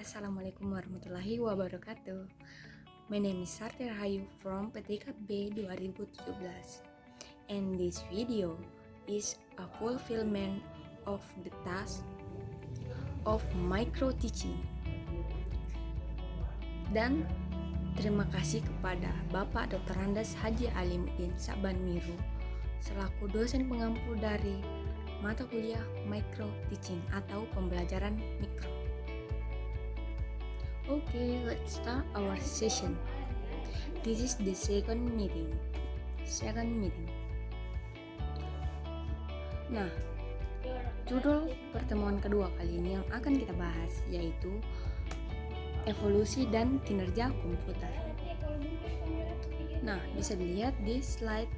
Assalamualaikum warahmatullahi wabarakatuh. My name is Sarti Rahayu from PTK B 2017. And this video is a fulfillment of the task of micro teaching. Dan terima kasih kepada Bapak Dr. Andes Haji Alimuddin Saban Miru selaku dosen pengampu dari mata kuliah micro teaching atau pembelajaran mikro. Okay, let's start our session. This is the second meeting. Nah, judul pertemuan kedua kali ini yang akan kita bahas yaitu evolusi dan kinerja komputer. Nah, bisa dilihat di slide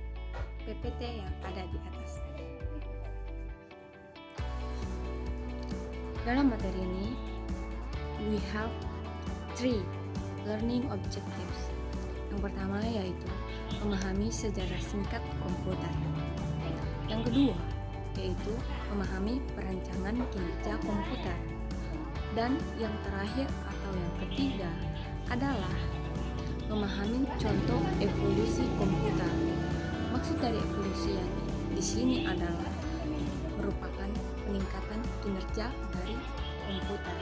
PPT yang ada di atas. Dalam materi ini, we have 3 learning objectives. Yang pertama yaitu memahami sejarah singkat komputer. Yang kedua yaitu memahami perancangan kinerja komputer. Dan yang terakhir atau yang ketiga adalah memahami contoh evolusi komputer. Maksud dari evolusi yang di sini adalah merupakan peningkatan kinerja dari komputer.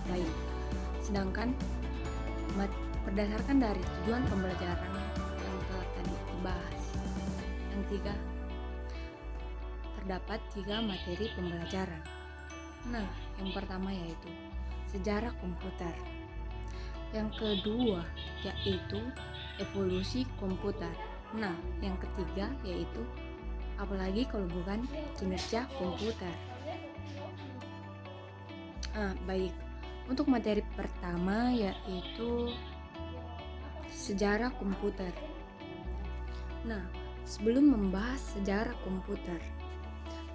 Baik. Sedangkan berdasarkan dari tujuan pembelajaran yang telah tadi dibahas, terdapat 3 materi pembelajaran. Nah, yang pertama yaitu sejarah komputer. Yang kedua yaitu evolusi komputer. Nah, yang ketiga yaitu apalagi kalau bukan kinerja komputer. Baik. Untuk materi pertama yaitu sejarah komputer. Nah, sebelum membahas sejarah komputer,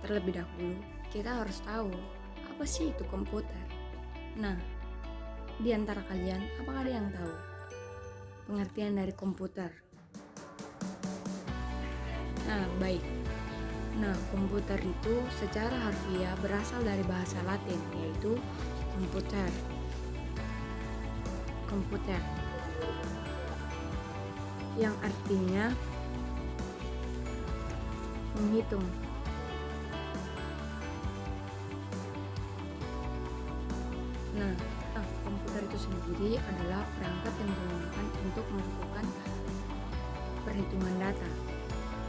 terlebih dahulu kita harus tahu apa sih itu komputer. Nah, di antara kalian apakah ada yang tahu pengertian dari komputer? Baik. Nah, komputer itu secara harfiah berasal dari bahasa Latin yaitu komputer yang artinya menghitung. Nah, komputer itu sendiri adalah perangkat yang digunakan untuk melakukan perhitungan data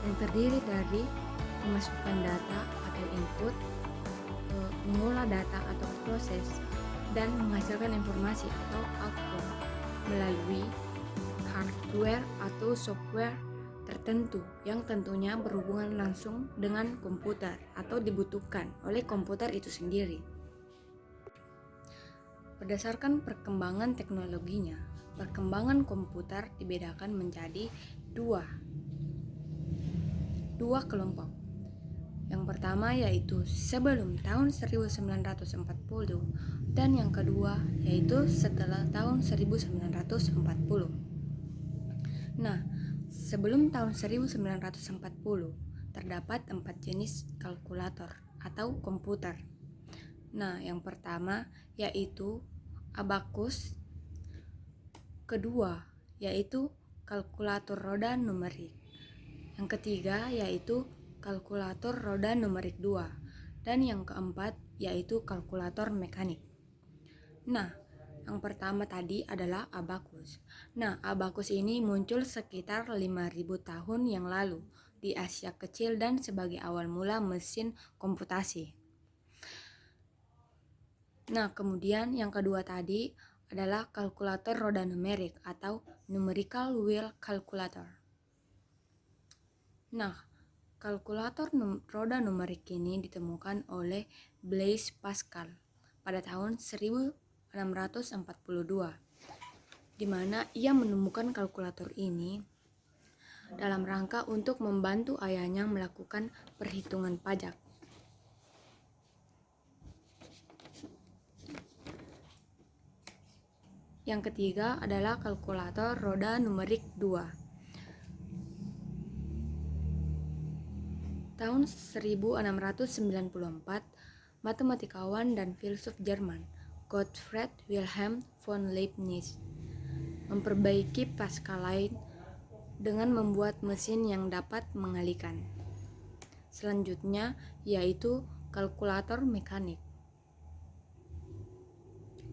yang terdiri dari memasukkan data atau input, mengolah data atau proses, dan menghasilkan informasi atau output melalui hardware atau software tertentu yang tentunya berhubungan langsung dengan komputer atau dibutuhkan oleh komputer itu sendiri. Berdasarkan perkembangan teknologinya, perkembangan komputer dibedakan menjadi dua kelompok. Yang pertama yaitu sebelum tahun 1940 dan yang kedua yaitu setelah tahun 1940. Nah, sebelum tahun 1940 terdapat 4 jenis kalkulator atau komputer. Nah, yang pertama yaitu abacus, kedua yaitu kalkulator roda numerik, yang ketiga yaitu kalkulator roda numerik 2, dan yang keempat yaitu kalkulator mekanik. Nah, yang pertama tadi adalah abacus. Nah, abacus ini muncul sekitar 5.000 tahun yang lalu di Asia Kecil dan sebagai awal mula mesin komputasi. Nah, kemudian yang kedua tadi adalah kalkulator roda numerik atau numerical wheel calculator. Nah, kalkulator roda numerik ini ditemukan oleh Blaise Pascal pada tahun 1642, di mana ia menemukan kalkulator ini dalam rangka untuk membantu ayahnya melakukan perhitungan pajak. Yang ketiga adalah kalkulator roda numerik 2. Tahun 1694 matematikawan dan filsuf Jerman, Gottfried Wilhelm von Leibniz, memperbaiki Pascal lain dengan membuat mesin yang dapat mengalihkan. Selanjutnya yaitu kalkulator mekanik.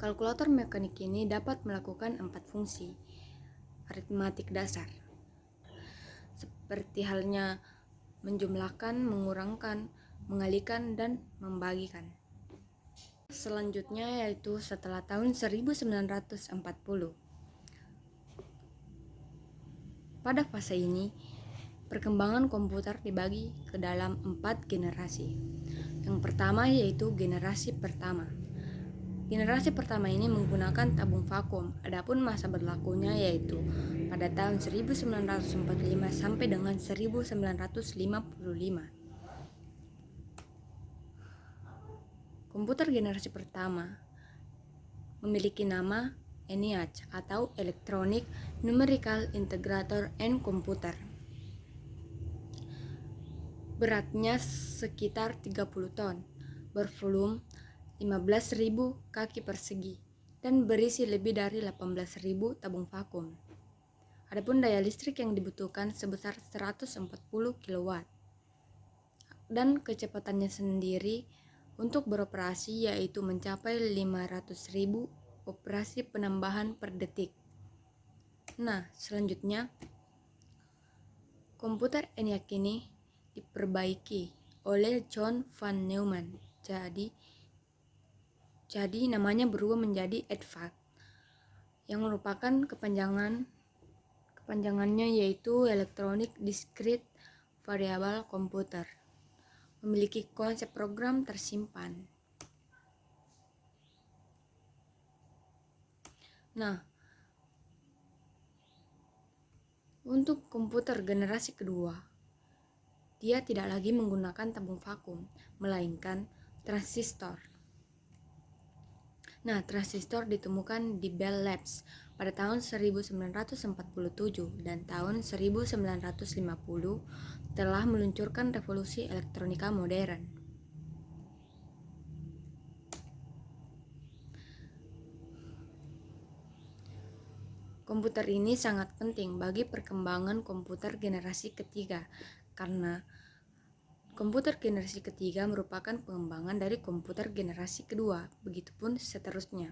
Kalkulator mekanik ini dapat melakukan 4 fungsi aritmatik dasar, seperti halnya menjumlahkan, mengurangkan, mengalihkan, dan membagikan. Selanjutnya yaitu setelah tahun 1940. Pada fase ini, perkembangan komputer dibagi ke dalam 4 generasi. Yang pertama yaitu generasi pertama. Generasi pertama ini menggunakan tabung vakum, adapun masa berlakunya yaitu pada tahun 1945 sampai dengan 1955. Komputer generasi pertama memiliki nama ENIAC atau Electronic Numerical Integrator and Computer. Beratnya sekitar 30 ton, bervolume 15.000 kaki persegi, dan berisi lebih dari 18.000 tabung vakum. Adapun daya listrik yang dibutuhkan sebesar 140 kW. Dan kecepatannya sendiri untuk beroperasi yaitu mencapai 500.000 operasi penambahan per detik. Nah, selanjutnya komputer ENIAC ini diperbaiki oleh John von Neumann. Jadi namanya berubah menjadi EDVAC, yang merupakan kepanjangannya yaitu Electronic Discrete Variable Computer. Memiliki konsep program tersimpan. Nah, untuk komputer generasi kedua, dia tidak lagi menggunakan tabung vakum, melainkan transistor. Nah, transistor ditemukan di Bell Labs pada tahun 1947 dan tahun 1950 telah meluncurkan revolusi elektronika modern. Komputer ini sangat penting bagi perkembangan komputer generasi ketiga karena komputer generasi ketiga merupakan pengembangan dari komputer generasi kedua, begitupun seterusnya.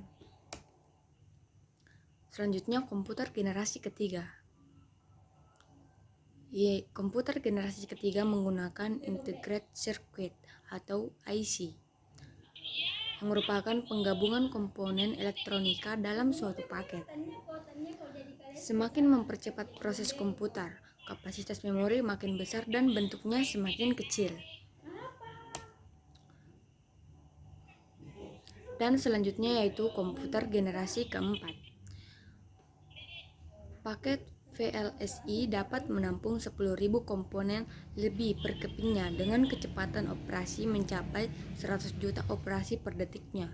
Selanjutnya komputer generasi ketiga. Komputer generasi ketiga menggunakan Integrated Circuit atau IC, yang merupakan penggabungan komponen elektronika dalam suatu paket. Semakin mempercepat proses komputer, kapasitas memori makin besar dan bentuknya semakin kecil. Dan selanjutnya yaitu komputer generasi keempat. Paket VLSI dapat menampung 10.000 komponen lebih per kepingnya dengan kecepatan operasi mencapai 100 juta operasi per detiknya.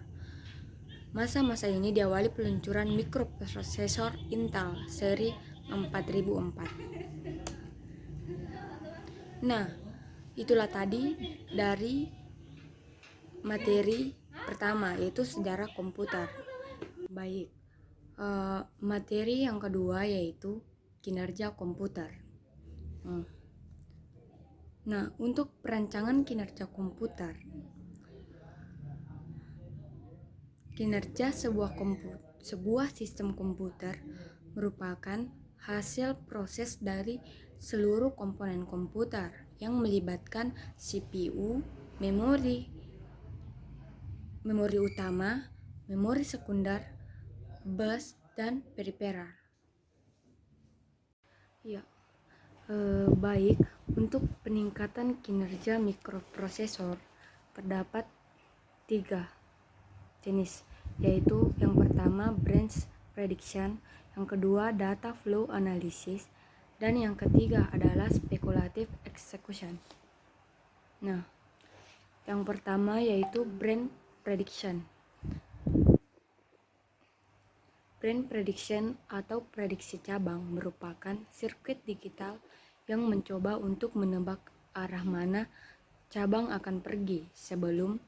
Masa-masa ini diawali peluncuran mikroprosesor Intel seri 4004. Nah, itulah tadi dari materi pertama, yaitu sejarah komputer. Baik, materi yang kedua yaitu kinerja komputer. Nah, untuk perancangan kinerja komputer, kinerja sebuah sistem komputer merupakan hasil proses dari seluruh komponen komputer yang melibatkan CPU, memori utama, memori sekunder, bus, dan periferal. Baik, untuk peningkatan kinerja mikroprosesor terdapat 3 jenis, yaitu yang pertama branch prediction, yang kedua data flow analysis, dan yang ketiga adalah speculative execution. Nah, yang pertama yaitu branch prediction. Branch prediction atau prediksi cabang merupakan sirkuit digital yang mencoba untuk menebak arah mana cabang akan pergi sebelum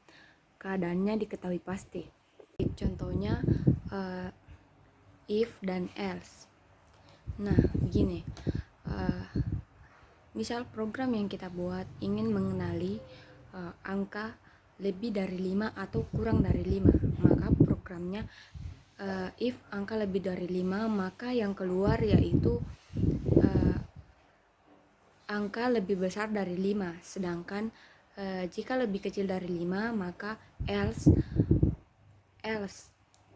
keadaannya diketahui pasti. Contohnya if dan else. Nah, begini. Misal program yang kita buat ingin mengenali angka lebih dari 5 atau kurang dari 5, maka programnya if angka lebih dari 5, maka yang keluar yaitu angka lebih besar dari 5. Sedangkan jika lebih kecil dari 5, maka else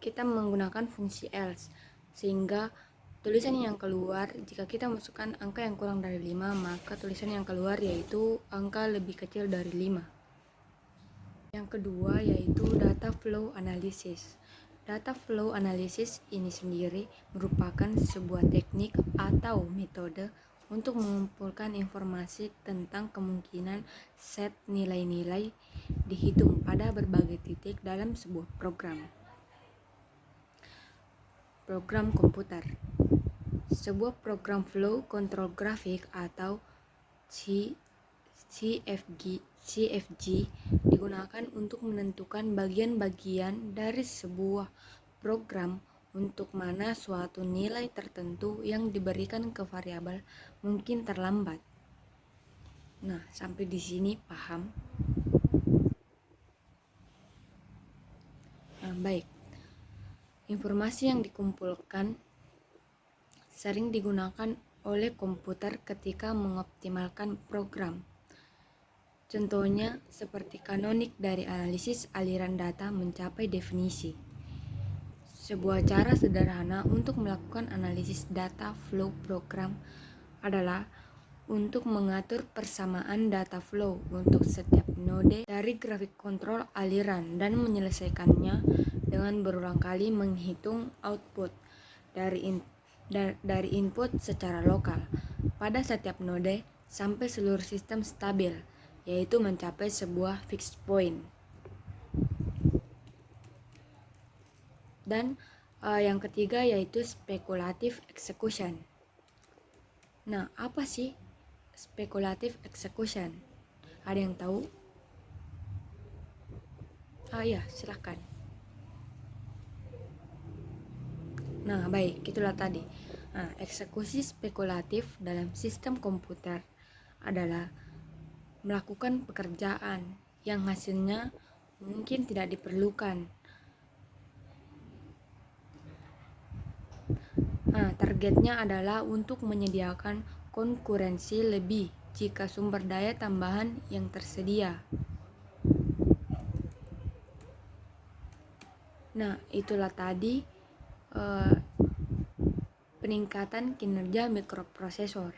kita menggunakan fungsi else, sehingga tulisan yang keluar jika kita masukkan angka yang kurang dari 5, maka tulisan yang keluar yaitu angka lebih kecil dari 5. Yang kedua yaitu data flow analysis. Data flow analysis ini sendiri merupakan sebuah teknik atau metode untuk mengumpulkan informasi tentang kemungkinan set nilai-nilai dihitung pada berbagai titik dalam sebuah program komputer. Sebuah program flow control graphic atau CFG digunakan untuk menentukan bagian-bagian dari sebuah program untuk mana suatu nilai tertentu yang diberikan ke variabel mungkin terlambat. Nah, sampai di sini paham? Nah, baik. Informasi yang dikumpulkan sering digunakan oleh komputer ketika mengoptimalkan program. Contohnya seperti kanonik dari analisis aliran data mencapai definisi. Sebuah cara sederhana untuk melakukan analisis data flow program adalah untuk mengatur persamaan data flow untuk setiap node dari grafik kontrol aliran dan menyelesaikannya dengan berulang kali menghitung output dari input secara lokal pada setiap node sampai seluruh sistem stabil, yaitu mencapai sebuah fixed point. Dan yang ketiga yaitu speculative execution. Nah, apa sih speculative execution? Ada yang tahu? Ya, silakan. Nah, baik, itulah tadi. Nah, eksekusi spekulatif dalam sistem komputer adalah melakukan pekerjaan yang hasilnya mungkin tidak diperlukan. Nah, targetnya adalah untuk menyediakan konkurensi lebih jika sumber daya tambahan yang tersedia. Nah, itulah tadi peningkatan kinerja mikroprosesor.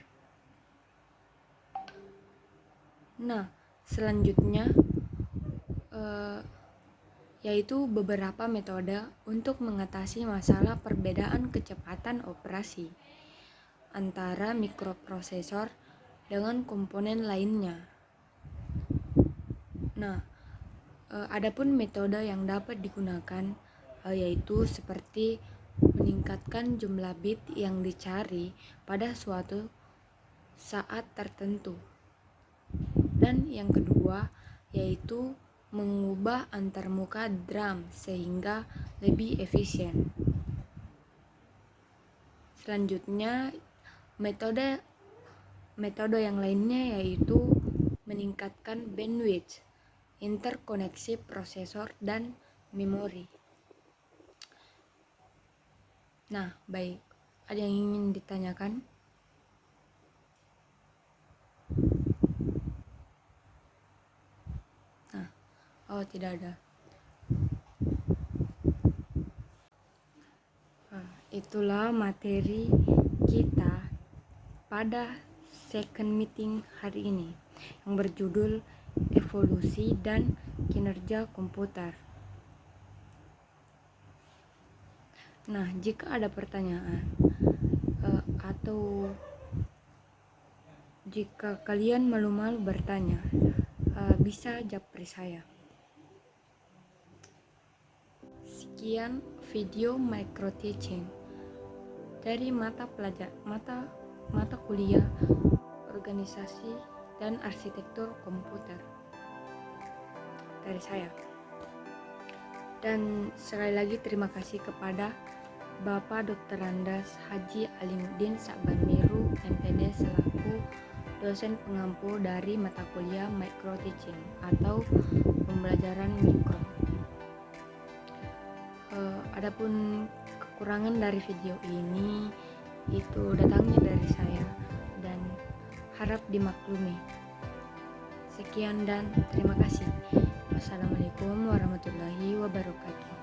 Nah, selanjutnya yaitu beberapa metode untuk mengatasi masalah perbedaan kecepatan operasi antara mikroprosesor dengan komponen lainnya. Nah, adapun metode yang dapat digunakan yaitu seperti meningkatkan jumlah bit yang dicari pada suatu saat tertentu. Dan yang kedua yaitu mengubah antarmuka drum sehingga lebih efisien. Selanjutnya metode yang lainnya yaitu meningkatkan bandwidth, interkoneksi prosesor dan memori. Nah, baik. Ada yang ingin ditanyakan? Oh, tidak ada. Itulah materi kita pada second meeting hari ini yang berjudul evolusi dan kinerja komputer. Nah, jika ada pertanyaan atau jika kalian malu-malu bertanya, bisa japri saya. Sekian video micro teaching dari mata kuliah organisasi dan arsitektur komputer dari saya. Dan sekali lagi terima kasih kepada Bapak Dr. Randas Haji Alimuddin Sakbanmiru MPD selaku dosen pengampu dari mata kuliah Micro Teaching atau pembelajaran mikro. Adapun kekurangan dari video ini itu datangnya dari saya dan harap dimaklumi. Sekian dan terima kasih. Wassalamualaikum warahmatullahi wabarakatuh.